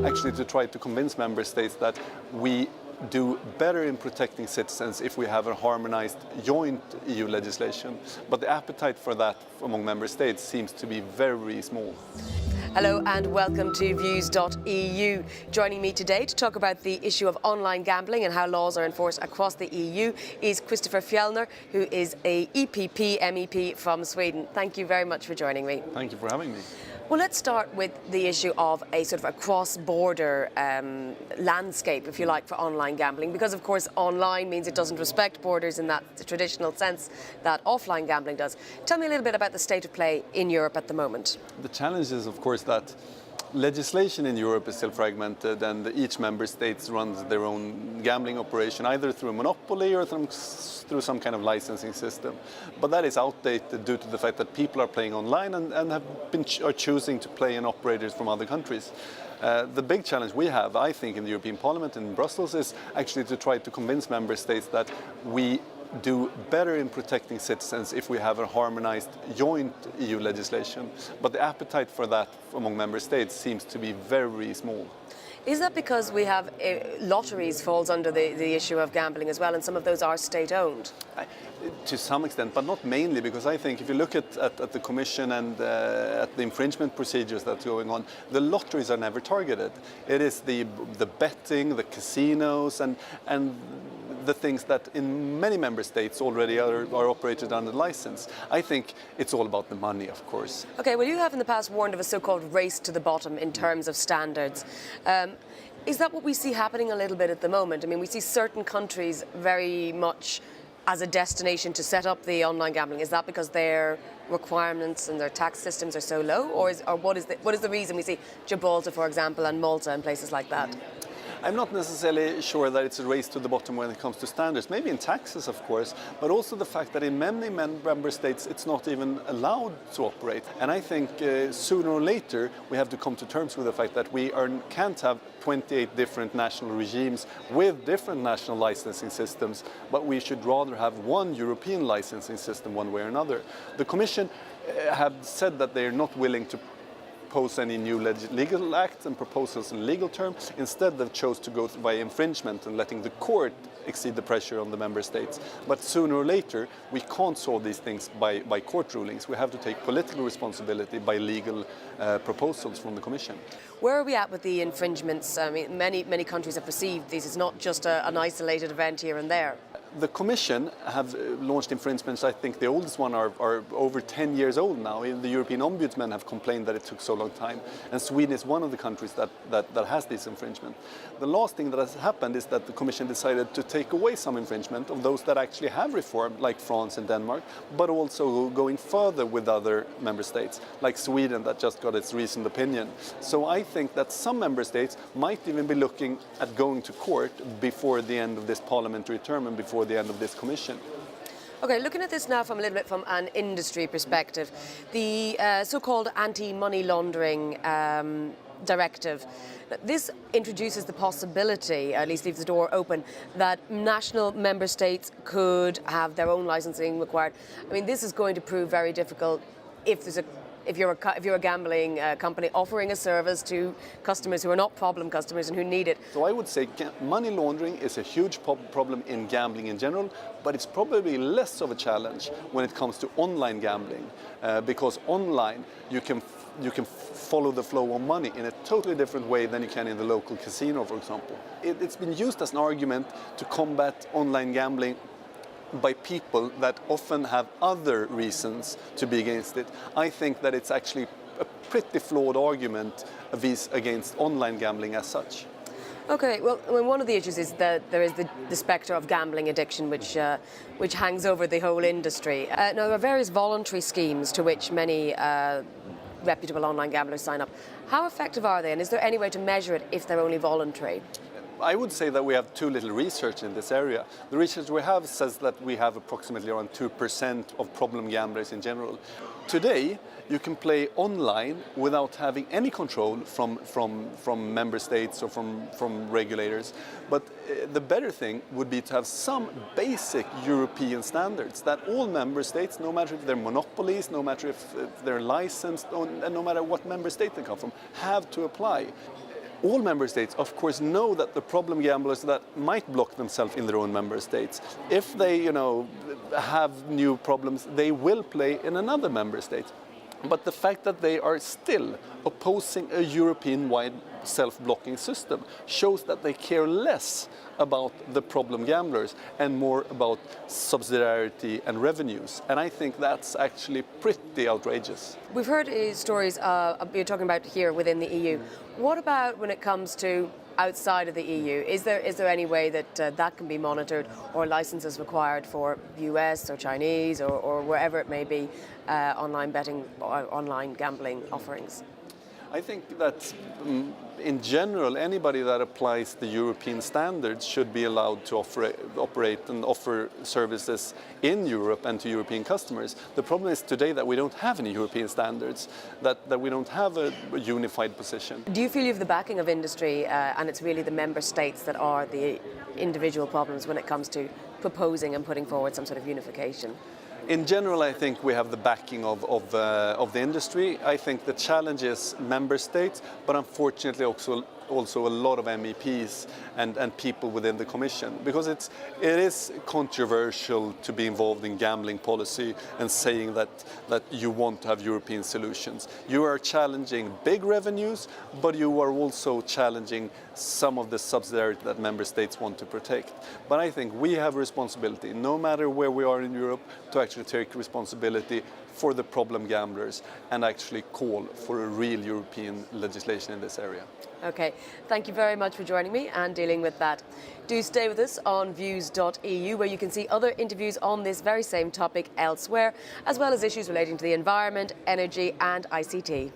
actually to try to convince member states that we do better in protecting citizens if we have a harmonized joint EU legislation. But the appetite for that among member states seems to be very small. Hello and welcome to Vieuws.eu. Joining me today to talk about the issue of online gambling and how laws are enforced across the EU is Christofer Fjellner, who is a EPP MEP from Sweden. Thank you very much for joining me. Thank you for having me. Well, let's start with the issue of a sort of a cross-border landscape, if you like, for online gambling, because of course online means it doesn't respect borders in that traditional sense that offline gambling does. Tell me a little bit about the state of play in Europe at the moment. The challenge is, of course, that legislation in Europe is still fragmented and each member state runs their own gambling operation either through a monopoly or through some kind of licensing system. But that is outdated due to the fact that people are playing online and are choosing to play in operators from other countries. The big challenge we have, I think, in the European Parliament and in Brussels is actually to try to convince member states that we do better in protecting citizens if we have a harmonized joint EU legislation. But the appetite for that among member states seems to be very small. Is that because we have lotteries falls under the issue of gambling as well, and some of those are state-owned? To some extent, but not mainly, because I think if you look at the Commission and at the infringement procedures that's going on, the lotteries are never targeted. It is the betting, the casinos, and the things that in many member states already are operated under license. I think it's all about the money, of course. Okay, well, you have in the past warned of a so-called race to the bottom in terms of standards. Is that what we see happening a little bit at the moment? I mean, we see certain countries very much as a destination to set up the online gambling. Is that because their requirements and their tax systems are so low, or what is the reason we see Gibraltar, for example, and Malta and places like that? I'm not necessarily sure that it's a race to the bottom when it comes to standards, maybe in taxes, of course, but also the fact that in many member states it's not even allowed to operate. And I think sooner or later we have to come to terms with the fact that we can't have 28 different national regimes with different national licensing systems, but we should rather have one European licensing system one way or another. The Commission have said that they are not willing to propose any new legal acts and proposals in legal terms. Instead, they've chose to go by infringement and letting the court exceed the pressure on the member states. But sooner or later, we can't solve these things by court rulings. We have to take political responsibility by legal proposals from the Commission. Where are we at with the infringements? I mean, many countries have perceived this is not just an isolated event here and there. The Commission have launched infringements. I think the oldest one are over 10 years old now. The European Ombudsman have complained that it took so long time. And Sweden is one of the countries that has this infringement. The last thing that has happened is that the Commission decided to take away some infringement of those that actually have reformed, like France and Denmark, but also going further with other member states, like Sweden that just got its recent opinion. So I think that some member states might even be looking at going to court before the end of this parliamentary term and before the end of this Commission. Okay, looking at this now from a little bit from an industry perspective, the so-called anti-money laundering directive, this introduces the possibility, at least leaves the door open, that national member states could have their own licensing required. I mean, this is going to prove very difficult if you're a gambling company offering a service to customers who are not problem customers and who need it. So I would say money laundering is a huge problem in gambling in general, but it's probably less of a challenge when it comes to online gambling, because online you can follow the flow of money in a totally different way than you can in the local casino, for example. It's been used as an argument to combat online gambling by people that often have other reasons to be against it. I think that it's actually a pretty flawed argument against online gambling as such. Okay, well, one of the issues is that there is the spectre of gambling addiction, which hangs over the whole industry. Now, there are various voluntary schemes to which many reputable online gamblers sign up. How effective are they, and is there any way to measure it if they're only voluntary? I would say that we have too little research in this area. The research we have says that we have approximately around 2% of problem gamblers in general. Today, you can play online without having any control from member states or from regulators. But the better thing would be to have some basic European standards that all member states, no matter if they're monopolies, no matter if they're licensed, and no matter what member state they come from, have to apply. all member states, of course, know that the problem gamblers that might block themselves in their own member states, if they, have new problems, they will play in another member state. But the fact that they are still opposing a European-wide self-blocking system shows that they care less about the problem gamblers and more about subsidiarity and revenues. And I think that's actually pretty outrageous. We've heard stories you're talking about here within the EU. What about when it comes to outside of the EU? Is there any way that that can be monitored, or licenses required for US or Chinese or wherever it may be, online betting or online gambling offerings? I think that in general, anybody that applies the European standards should be allowed to operate and offer services in Europe and to European customers. The problem is today that we don't have any European standards, that we don't have a unified position. Do you feel you have the backing of industry and it's really the member states that are the individual problems when it comes to proposing and putting forward some sort of unification? In general, I think we have the backing of the industry. I think the challenge is member states, but unfortunately also a lot of MEPs and people within the Commission, because it is controversial to be involved in gambling policy and saying that you want to have European solutions. You are challenging big revenues, but you are also challenging some of the subsidiarity that member states want to protect. But I think we have a responsibility, no matter where we are in Europe, to actually take responsibility for the problem gamblers and actually call for a real European legislation in this area. Okay, thank you very much for joining me and dealing with that. Do stay with us on Vieuws.eu, where you can see other interviews on this very same topic elsewhere, as well as issues relating to the environment, energy and ICT.